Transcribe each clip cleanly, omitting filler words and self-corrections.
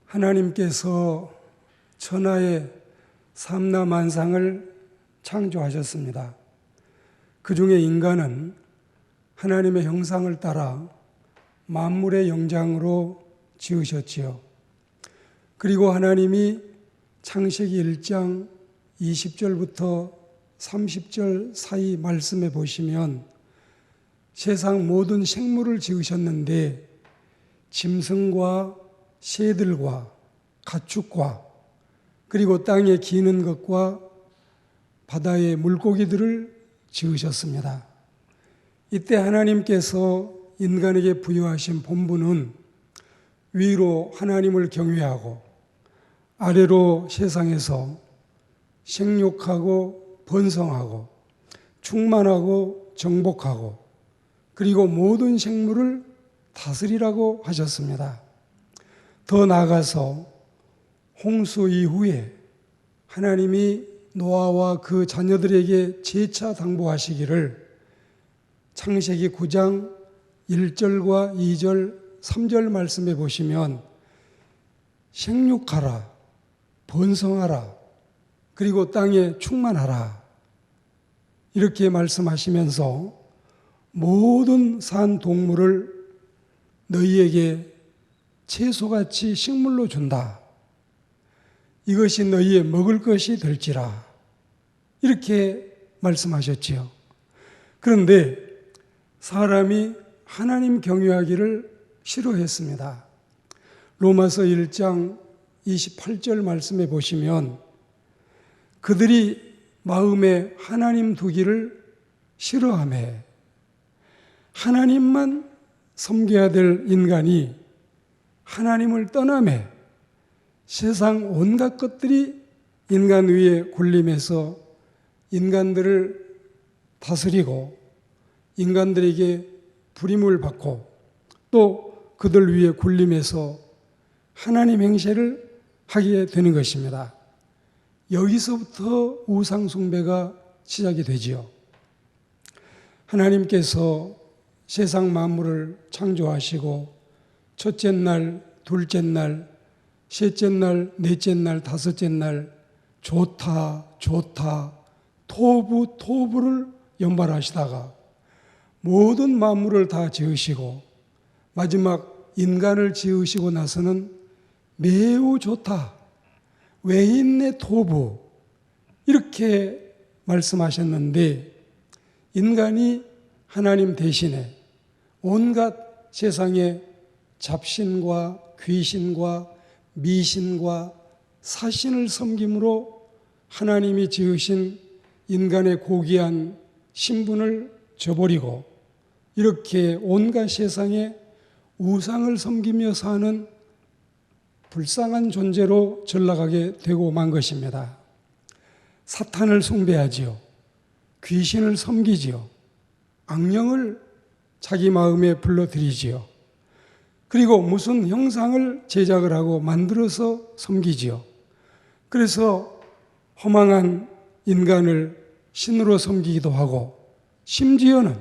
하나님께서 천하의 삼라만상을 창조하셨습니다. 그 중에 인간은 하나님의 형상을 따라 만물의 영장으로 지으셨지요. 그리고 하나님이 창세기 1장 20절부터 30절 사이 말씀에 보시면 세상 모든 생물을 지으셨는데 짐승과 새들과 가축과 그리고 땅에 기는 것과 바다의 물고기들을 지으셨습니다. 이때 하나님께서 인간에게 부여하신 본분은 위로 하나님을 경외하고 아래로 세상에서 생육하고 번성하고 충만하고 정복하고 그리고 모든 생물을 다스리라고 하셨습니다. 더 나아가서 홍수 이후에 하나님이 노아와 그 자녀들에게 재차 당부하시기를 창세기 9장 1절과 2절, 3절 말씀에 보시면 생육하라, 번성하라, 그리고 땅에 충만하라 이렇게 말씀하시면서 모든 산 동물을 너희에게 채소같이 식물로 준다. 이것이 너희의 먹을 것이 될지라. 이렇게 말씀하셨지요. 그런데 사람이 하나님 경외하기를 싫어했습니다. 로마서 1장 28절 말씀에 보시면 그들이 마음에 하나님 두기를 싫어하며 하나님만 섬겨야 될 인간이 하나님을 떠나며 세상 온갖 것들이 인간 위에 군림해서 인간들을 다스리고 인간들에게 부림을 받고 또 그들 위에 군림해서 하나님 행세를 하게 되는 것입니다. 여기서부터 우상 숭배가 시작이 되지요. 하나님께서 세상 만물을 창조하시고 첫째 날, 둘째 날, 셋째 날, 넷째 날, 다섯째 날 좋다, 좋다, 토부, 토부를 연발하시다가 모든 만물을 다 지으시고 마지막 인간을 지으시고 나서는 매우 좋다, 외인의 토부 이렇게 말씀하셨는데 인간이 하나님 대신에 온갖 세상의 잡신과 귀신과 미신과 사신을 섬김으로 하나님이 지으신 인간의 고귀한 신분을 저버리고 이렇게 온갖 세상에 우상을 섬기며 사는 불쌍한 존재로 전락하게 되고 만 것입니다. 사탄을 숭배하지요. 귀신을 섬기지요. 악령을 자기 마음에 불러들이지요. 그리고 무슨 형상을 제작을 하고 만들어서 섬기지요. 그래서 허망한 인간을 신으로 섬기기도 하고 심지어는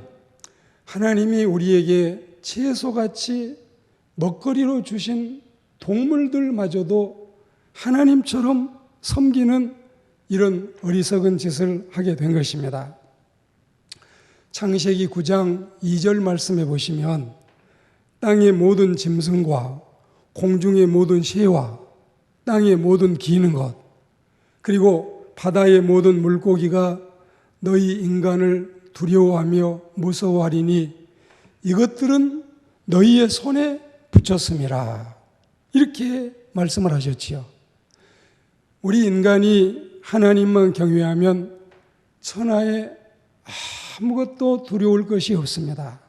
하나님이 우리에게 채소같이 먹거리로 주신 동물들마저도 하나님처럼 섬기는 이런 어리석은 짓을 하게 된 것입니다. 창세기 9장 2절 말씀해 보시면 땅의 모든 짐승과 공중의 모든 새와 땅의 모든 기는 것 그리고 바다의 모든 물고기가 너희 인간을 두려워하며 무서워하리니 이것들은 너희의 손에 붙였음이라 이렇게 말씀을 하셨지요. 우리 인간이 하나님만 경외하면 천하에 아무것도 두려울 것이 없습니다.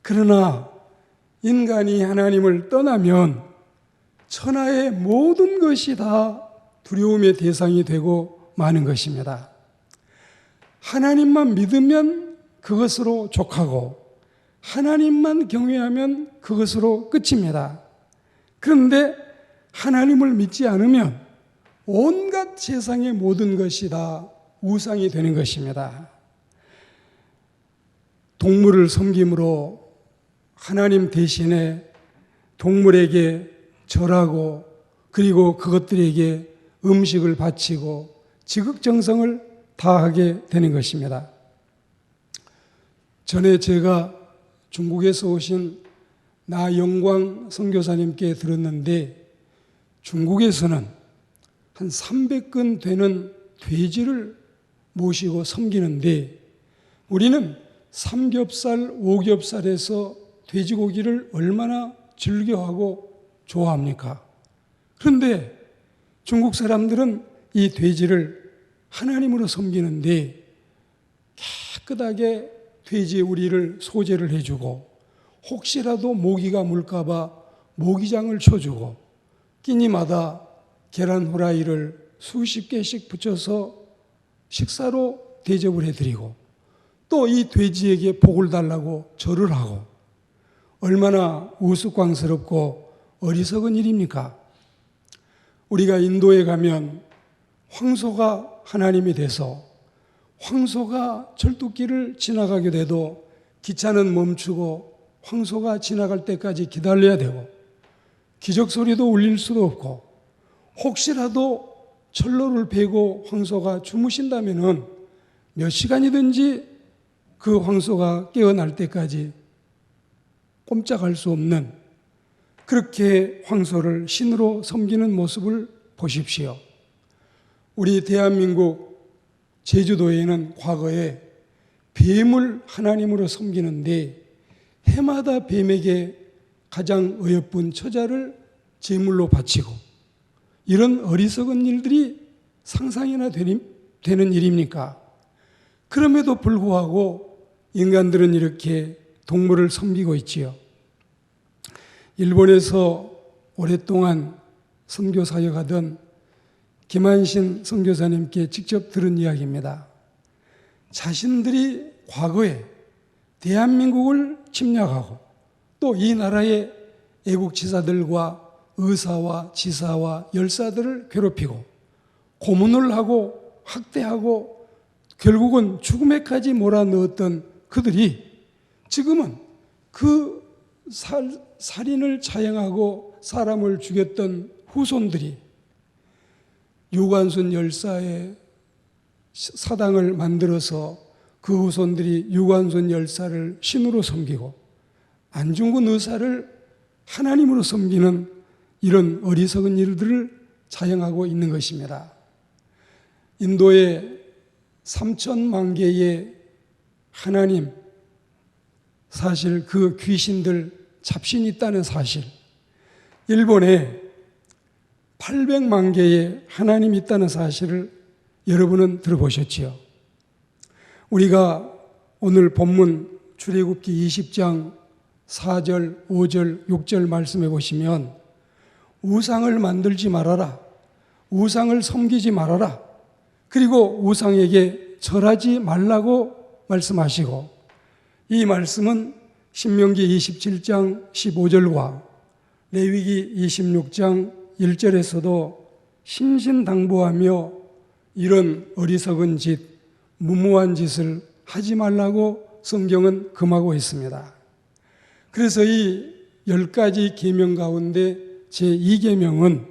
그러나 인간이 하나님을 떠나면 천하의 모든 것이 다 두려움의 대상이 되고 마는 것입니다. 하나님만 믿으면 그것으로 족하고 하나님만 경외하면 그것으로 끝입니다. 그런데 하나님을 믿지 않으면 온갖 세상의 모든 것이 다 우상이 되는 것입니다. 동물을 섬김으로 하나님 대신에 동물에게 절하고 그리고 그것들에게 음식을 바치고 지극정성을 다하게 되는 것입니다. 전에 제가 중국에서 오신 나영광 선교사님께 들었는데, 중국에서는 한 300건 되는 돼지를 모시고 섬기는데, 우리는 삼겹살, 오겹살에서 돼지고기를 얼마나 즐겨하고 좋아합니까? 그런데 중국 사람들은 이 돼지를 하나님으로 섬기는데 깨끗하게 돼지의 우리를 소재를 해주고, 혹시라도 모기가 물까봐 모기장을 쳐주고, 끼니마다 계란 후라이를 수십 개씩 붙여서 식사로 대접을 해드리고, 또 이 돼지에게 복을 달라고 절을 하고, 얼마나 우스꽝스럽고 어리석은 일입니까? 우리가 인도에 가면 황소가 하나님이 돼서 황소가 철도길을 지나가게 돼도 기차는 멈추고 황소가 지나갈 때까지 기다려야 되고, 기적소리도 울릴 수도 없고, 혹시라도 철로를 베고 황소가 주무신다면은 몇 시간이든지 그 황소가 깨어날 때까지 꼼짝할 수 없는, 그렇게 황소를 신으로 섬기는 모습을 보십시오. 우리 대한민국 제주도에는 과거에 뱀을 하나님으로 섬기는데 해마다 뱀에게 가장 어여쁜 처자를 제물로 바치고, 이런 어리석은 일들이 상상이나 되는 일입니까? 그럼에도 불구하고 인간들은 이렇게 동물을 섬기고 있지요. 일본에서 오랫동안 선교 사역하던 김한신 선교사님께 직접 들은 이야기입니다. 자신들이 과거에 대한민국을 침략하고 또 이 나라의 애국지사들과 의사와 지사와 열사들을 괴롭히고 고문을 하고 학대하고 결국은 죽음에까지 몰아넣었던 그들이 지금은 그 살인을 자행하고 사람을 죽였던 후손들이 유관순 열사의 사당을 만들어서 그 후손들이 유관순 열사를 신으로 섬기고 안중근 의사를 하나님으로 섬기는 이런 어리석은 일들을 자행하고 있는 것입니다. 인도에 3천만 개의 하나님, 사실 그 귀신들 잡신이 있다는 사실, 일본에 800만 개의 하나님이 있다는 사실을 여러분은 들어보셨지요. 우리가 오늘 본문 출애굽기 20장 4절, 5절, 6절 말씀해 보시면 우상을 만들지 말아라, 우상을 섬기지 말아라, 그리고 우상에게 절하지 말라고 말씀하시고, 이 말씀은 신명기 27장 15절과 레위기 26장 1절에서도 신신당부하며 이런 어리석은 짓, 무모한 짓을 하지 말라고 성경은 금하고 있습니다. 그래서 이 10가지 계명 가운데 제2계명은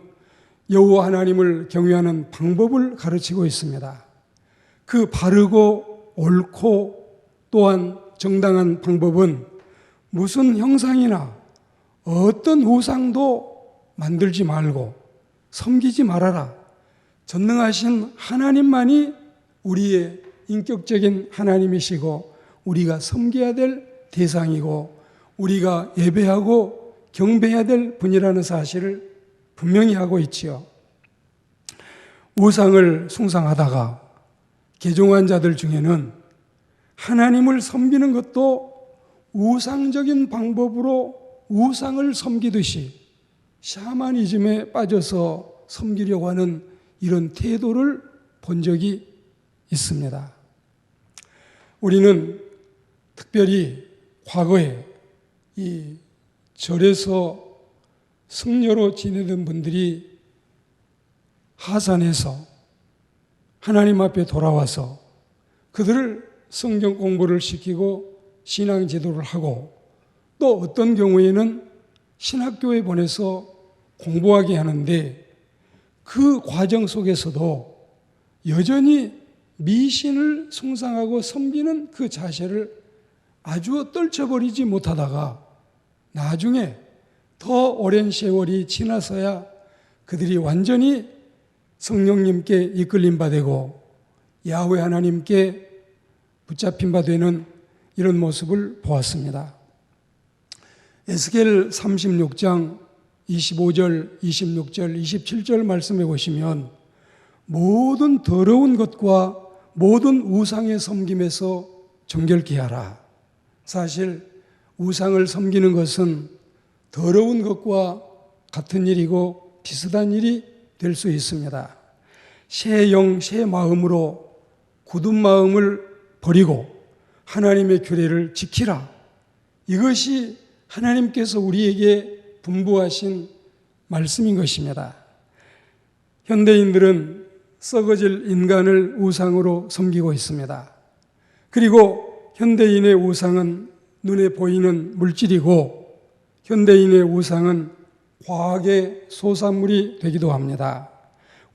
여호와 하나님을 경외하는 방법을 가르치고 있습니다. 그 바르고 옳고 또한 정당한 방법은 무슨 형상이나 어떤 우상도 만들지 말고 섬기지 말아라. 전능하신 하나님만이 우리의 인격적인 하나님이시고 우리가 섬겨야 될 대상이고 우리가 예배하고 경배해야 될 분이라는 사실을 분명히 하고 있지요. 우상을 숭상하다가 개종한 자들 중에는 하나님을 섬기는 것도 우상적인 방법으로 우상을 섬기듯이 샤머니즘에 빠져서 섬기려고 하는 이런 태도를 본 적이 있습니다. 우리는 특별히 과거에 이 절에서 승려로 지내던 분들이 하산해서 하나님 앞에 돌아와서 그들을 성경 공부를 시키고 신앙 지도를 하고 또 어떤 경우에는 신학교에 보내서 공부하게 하는데 그 과정 속에서도 여전히 미신을 숭상하고 섬기는 그 자세를 아주 떨쳐버리지 못하다가 나중에 더 오랜 세월이 지나서야 그들이 완전히 성령님께 이끌림 바 되고 야훼 하나님께 붙잡힌 바 되는 이런 모습을 보았습니다. 에스겔 36장 25절, 26절, 27절 말씀해 보시면 모든 더러운 것과 모든 우상의 섬김에서 정결케 하라. 사실 우상을 섬기는 것은 더러운 것과 같은 일이고 비슷한 일이 될 수 있습니다. 새 영, 새 마음으로 굳은 마음을 버리고 하나님의 규례를 지키라. 이것이 하나님께서 우리에게 분부하신 말씀인 것입니다. 현대인들은 썩어질 인간을 우상으로 섬기고 있습니다. 그리고 현대인의 우상은 눈에 보이는 물질이고 현대인의 우상은 과학의 소산물이 되기도 합니다.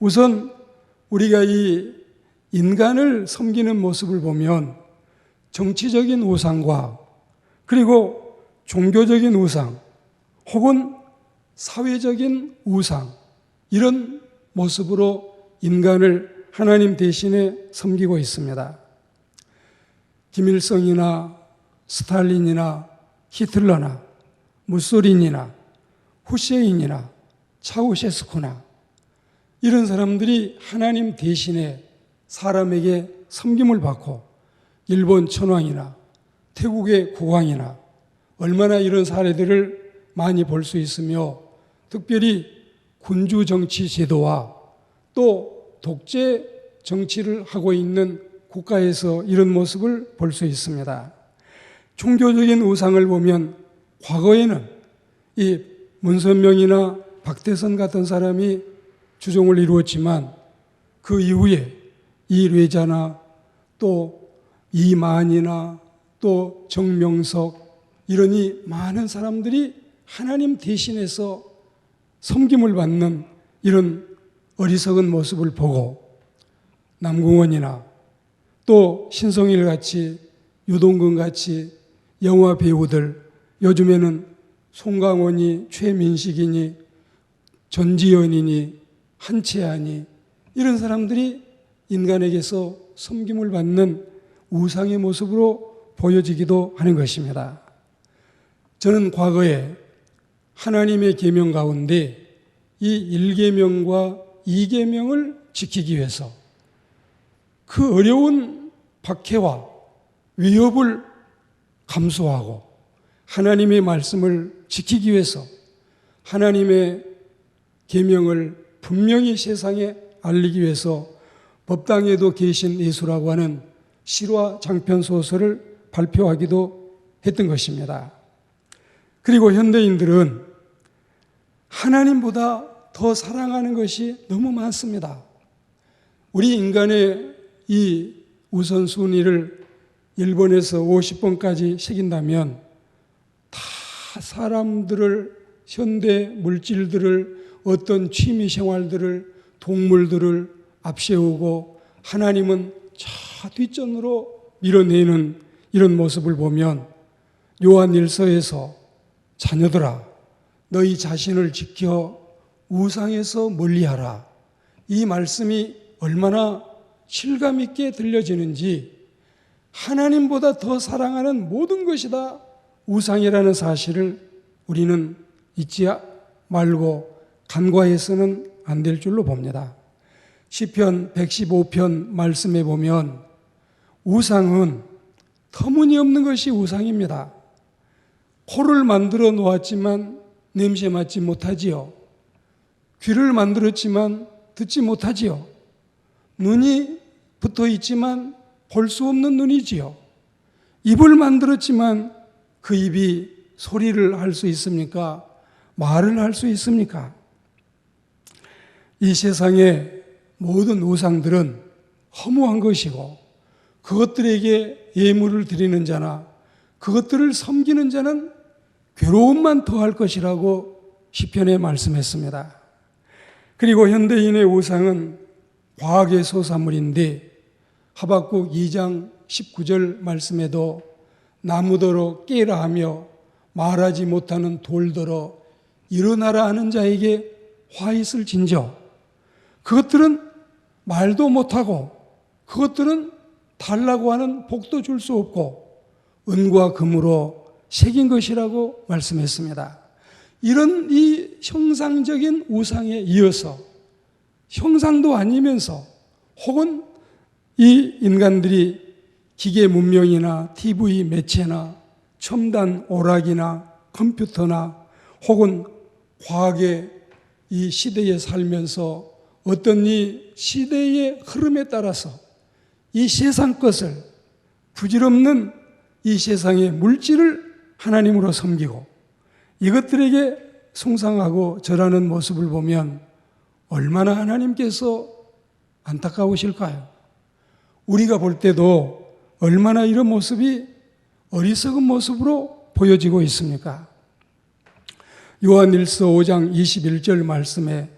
우선 우리가 이 인간을 섬기는 모습을 보면 정치적인 우상과 그리고 종교적인 우상 혹은 사회적인 우상 이런 모습으로 인간을 하나님 대신에 섬기고 있습니다. 김일성이나 스탈린이나 히틀러나 무소린이나 후세인이나 차우셰스쿠나 이런 사람들이 하나님 대신에 사람에게 섬김을 받고 일본 천황이나 태국의 국왕이나 얼마나 이런 사례들을 많이 볼 수 있으며 특별히 군주 정치 제도와 또 독재 정치를 하고 있는 국가에서 이런 모습을 볼 수 있습니다. 종교적인 우상을 보면 과거에는 이 문선명이나 박대선 같은 사람이 주종을 이루었지만 그 이후에 이뢰자나 또 이만이나 또 정명석 이러니 많은 사람들이 하나님 대신해서 섬김을 받는 이런 어리석은 모습을 보고 남궁원이나 또 신성일 같이 유동근 같이 영화 배우들 요즘에는 송강원이 최민식이니 전지현이니 한채아니 이런 사람들이 인간에게서 섬김을 받는 우상의 모습으로 보여지기도 하는 것입니다. 저는 과거에 하나님의 계명 가운데 이 1계명과 2계명을 지키기 위해서 그 어려운 박해와 위협을 감수하고 하나님의 말씀을 지키기 위해서 하나님의 계명을 분명히 세상에 알리기 위해서 법당에도 계신 예수라고 하는 실화 장편 소설을 발표하기도 했던 것입니다. 그리고 현대인들은 하나님보다 더 사랑하는 것이 너무 많습니다. 우리 인간의 이 우선순위를 1번에서 50번까지 새긴다면 다 사람들을, 현대 물질들을, 어떤 취미 생활들을, 동물들을 앞세우고 하나님은 저 뒷전으로 밀어내는 이런 모습을 보면 요한 1서에서 자녀들아 너희 자신을 지켜 우상에서 멀리하라 이 말씀이 얼마나 실감 있게 들려지는지 하나님보다 더 사랑하는 모든 것이 다 우상이라는 사실을 우리는 잊지 말고 간과해서는 안 될 줄로 봅니다. 시편 115편 말씀에 보면 우상은 터무니없는 것이 우상입니다. 코를 만들어 놓았지만 냄새 맡지 못하지요. 귀를 만들었지만 듣지 못하지요. 눈이 붙어 있지만 볼 수 없는 눈이지요. 입을 만들었지만 그 입이 소리를 할 수 있습니까? 말을 할 수 있습니까? 이 세상의 모든 우상들은 허무한 것이고 그것들에게 예물을 드리는 자나 그것들을 섬기는 자는 괴로움만 더할 것이라고 시편에 말씀했습니다. 그리고 현대인의 우상은 과학의 소산물인데 하박국 2장 19절 말씀에도 나무더러 깨라 하며 말하지 못하는 돌더러 일어나라 하는 자에게 화 있을 진저. 그것들은 말도 못하고 그것들은 달라고 하는 복도 줄 수 없고 은과 금으로 새긴 것이라고 말씀했습니다. 이런 이 형상적인 우상에 이어서 형상도 아니면서 혹은 이 인간들이 기계 문명이나 TV 매체나 첨단 오락이나 컴퓨터나 혹은 과학의 이 시대에 살면서 어떤 이 시대의 흐름에 따라서 이 세상 것을 부질없는 이 세상의 물질을 하나님으로 섬기고 이것들에게 숭상하고 절하는 모습을 보면 얼마나 하나님께서 안타까우실까요? 우리가 볼 때도 얼마나 이런 모습이 어리석은 모습으로 보여지고 있습니까? 요한일서 5장 21절 말씀에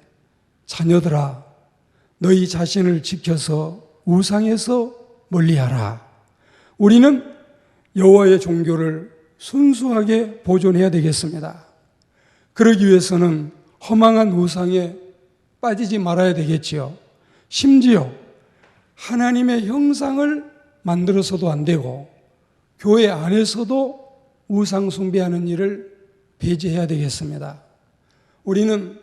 자녀들아 너희 자신을 지켜서 우상에서 멀리하라. 우리는 여호와의 종교를 순수하게 보존해야 되겠습니다. 그러기 위해서는 허망한 우상에 빠지지 말아야 되겠지요. 심지어 하나님의 형상을 만들어서도 안 되고 교회 안에서도 우상 숭배하는 일을 배제해야 되겠습니다. 우리는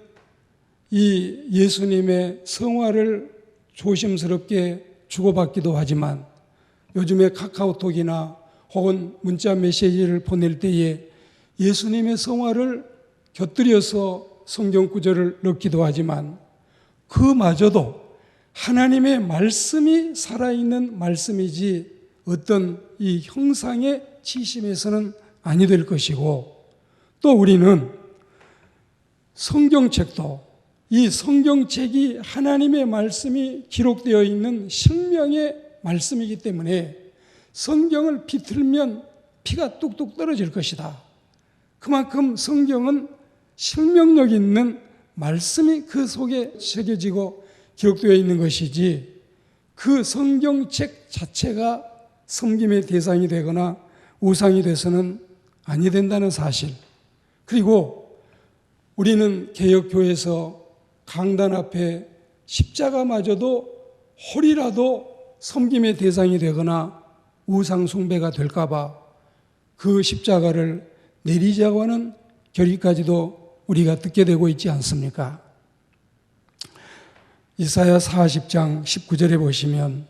이 예수님의 성화를 조심스럽게 주고받기도 하지만 요즘에 카카오톡이나 혹은 문자 메시지를 보낼 때에 예수님의 성화를 곁들여서 성경 구절을 넣기도 하지만 그마저도 하나님의 말씀이 살아있는 말씀이지 어떤 이 형상의 치심에서는 아니 될 것이고 또 우리는 성경책도 이 성경책이 하나님의 말씀이 기록되어 있는 생명의 말씀이기 때문에 성경을 비틀면 피가 뚝뚝 떨어질 것이다. 그만큼 성경은 생명력 있는 말씀이 그 속에 새겨지고 기록되어 있는 것이지 그 성경책 자체가 섬김의 대상이 되거나 우상이 돼서는 아니 된다는 사실. 그리고 우리는 개혁교회에서 강단 앞에 십자가마저도 홀이라도 섬김의 대상이 되거나 우상 숭배가 될까봐 그 십자가를 내리자고 하는 결의까지도 우리가 듣게 되고 있지 않습니까? 이사야 40장 19절에 보시면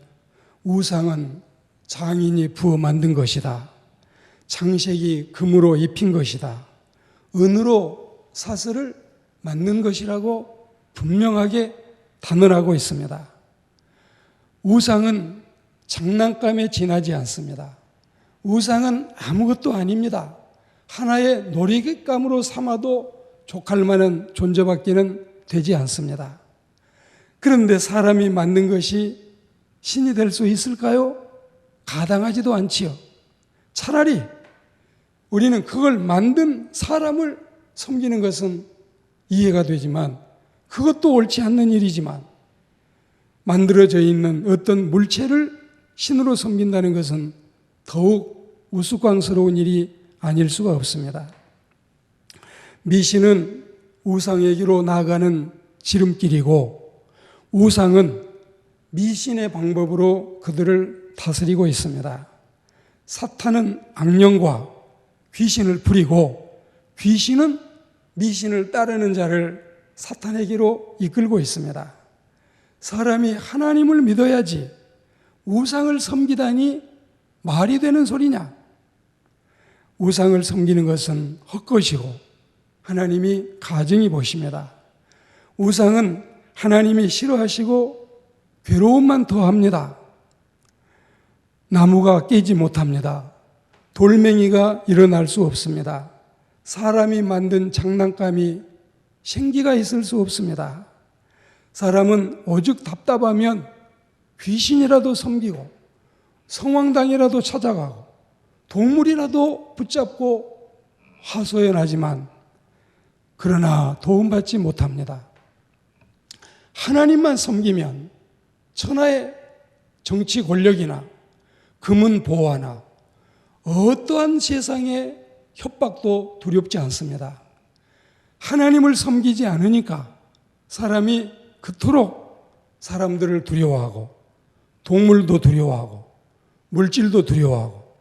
우상은 장인이 부어 만든 것이다. 장색이 금으로 입힌 것이다. 은으로 사슬을 만든 것이라고 분명하게 단언하고 있습니다. 우상은 장난감에 지나지 않습니다. 우상은 아무것도 아닙니다. 하나의 놀이감으로 삼아도 족할 만한 존재밖에는 되지 않습니다. 그런데 사람이 만든 것이 신이 될 수 있을까요? 가당하지도 않지요. 차라리 우리는 그걸 만든 사람을 섬기는 것은 이해가 되지만 그것도 옳지 않는 일이지만 만들어져 있는 어떤 물체를 신으로 섬긴다는 것은 더욱 우스꽝스러운 일이 아닐 수가 없습니다. 미신은 우상에게로 나아가는 지름길이고 우상은 미신의 방법으로 그들을 다스리고 있습니다. 사탄은 악령과 귀신을 부리고 귀신은 미신을 따르는 자를 사탄에게로 이끌고 있습니다. 사람이 하나님을 믿어야지 우상을 섬기다니 말이 되는 소리냐? 우상을 섬기는 것은 헛것이고 하나님이 가증히 보십니다. 우상은 하나님이 싫어하시고 괴로움만 더합니다. 나무가 깨지 못합니다. 돌멩이가 일어날 수 없습니다. 사람이 만든 장난감이 생기가 있을 수 없습니다. 사람은 오죽 답답하면 귀신이라도 섬기고 성황당이라도 찾아가고 동물이라도 붙잡고 하소연하지만 그러나 도움받지 못합니다. 하나님만 섬기면 천하의 정치 권력이나 금은 보화나 어떠한 세상의 협박도 두렵지 않습니다. 하나님을 섬기지 않으니까 사람이 그토록 사람들을 두려워하고 동물도 두려워하고 물질도 두려워하고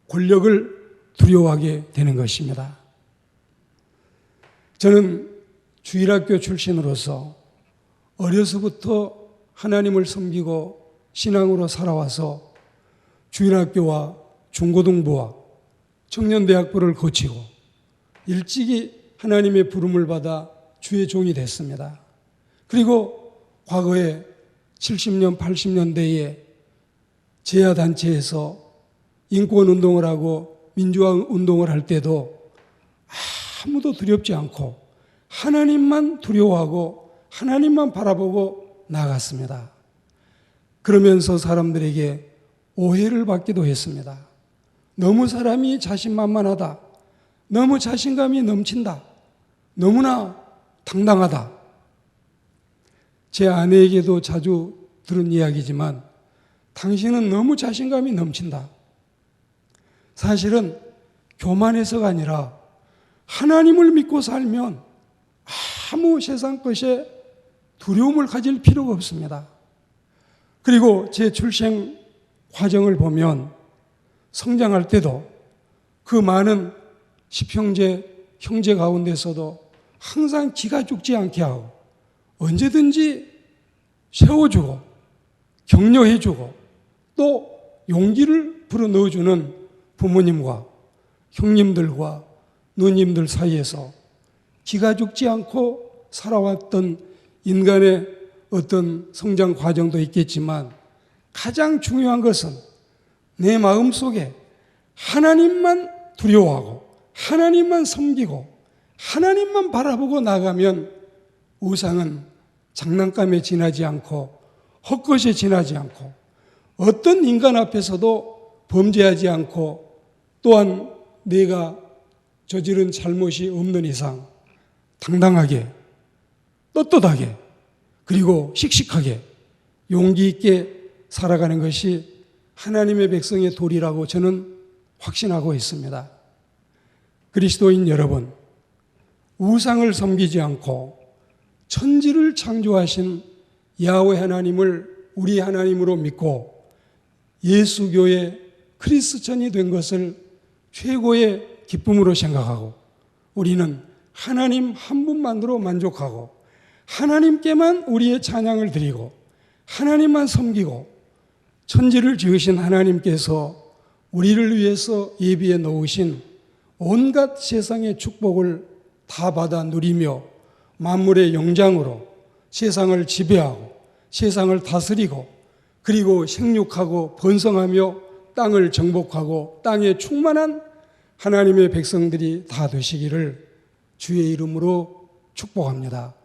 권력을 두려워하게 되는 것입니다. 저는 주일학교 출신으로서 어려서부터 하나님을 섬기고 신앙으로 살아와서 주일학교와 중고등부와 청년대학부를 거치고 일찍이 하나님의 부름을 받아 주의 종이 됐습니다. 그리고 과거에 70년, 80년대에 제야단체에서 인권운동을 하고 민주화운동을 할 때도 아무도 두렵지 않고 하나님만 두려워하고 하나님만 바라보고 나아갔습니다. 그러면서 사람들에게 오해를 받기도 했습니다. 너무 사람이 자신만만하다. 너무 자신감이 넘친다. 너무나 당당하다. 제 아내에게도 자주 들은 이야기지만 당신은 너무 자신감이 넘친다. 사실은 교만해서가 아니라 하나님을 믿고 살면 아무 세상 것에 두려움을 가질 필요가 없습니다. 그리고 제 출생 과정을 보면 성장할 때도 그 많은 형제 가운데서도 항상 기가 죽지 않게 하고 언제든지 세워주고 격려해주고 또 용기를 불어넣어주는 부모님과 형님들과 누님들 사이에서 기가 죽지 않고 살아왔던 인간의 어떤 성장 과정도 있겠지만 가장 중요한 것은 내 마음속에 하나님만 두려워하고 하나님만 섬기고 하나님만 바라보고 나가면 우상은 장난감에 지나지 않고 헛것에 지나지 않고 어떤 인간 앞에서도 범죄하지 않고 또한 내가 저지른 잘못이 없는 이상 당당하게 떳떳하게 그리고 씩씩하게 용기 있게 살아가는 것이 하나님의 백성의 도리라고 저는 확신하고 있습니다. 그리스도인 여러분, 우상을 섬기지 않고 천지를 창조하신 야훼 하나님을 우리 하나님으로 믿고 예수교의 크리스천이 된 것을 최고의 기쁨으로 생각하고 우리는 하나님 한 분만으로 만족하고 하나님께만 우리의 찬양을 드리고 하나님만 섬기고 천지를 지으신 하나님께서 우리를 위해서 예비해 놓으신 온갖 세상의 축복을 다 받아 누리며 만물의 영장으로 세상을 지배하고 세상을 다스리고 그리고 생육하고 번성하며 땅을 정복하고 땅에 충만한 하나님의 백성들이 다 되시기를 주의 이름으로 축복합니다.